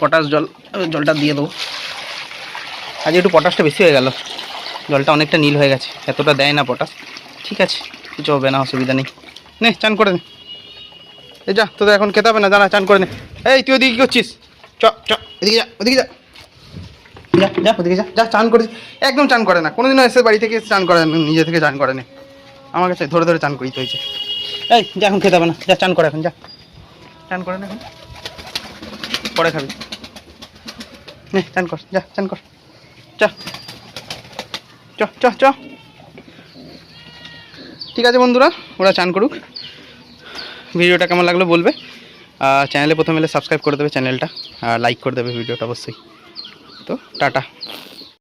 Potash জলটা দিয়ে দেবো। আজ একটু পটাশটা বেশি হয়ে গেল, জলটা অনেকটা নীল হয়ে গেছে, এতটা দেয় না পটাশ। ঠিক আছে, কিছু হবে না, অসুবিধা নেই। নে চান করে নে। এই যা, তোদের এখন খেতে হবে না, জানা চান করে নে। এই তুই ওদিকে কী করছিস? চ চ এদিকে যা, ওদিকে যা, যা যা ওদিকে যা, যা চান করে। একদম চান করে না, কোনোদিনও এসে বাড়ি থেকে চান করে না, নিজে থেকে চান করে না। আমার কাছে ধরে ধরে চান করিতে হয়েছে। এই যা, এখন খেতে হবে না, যা চান করে এখন, যা চান করে না, এখন পরে খাবি। নে চান কর, যা চান কর, চ চ চ চ। ঠিক আছে বন্ধুরা, ওরা চান করুক। ভিডিওটা কেমন লাগলো বলবে, চ্যানেলে প্রথমে এলে সাবস্ক্রাইব করে দেবে চ্যানেলটা, আর লাইক করে দেবে ভিডিওটা অবশ্যই। তো টাটা।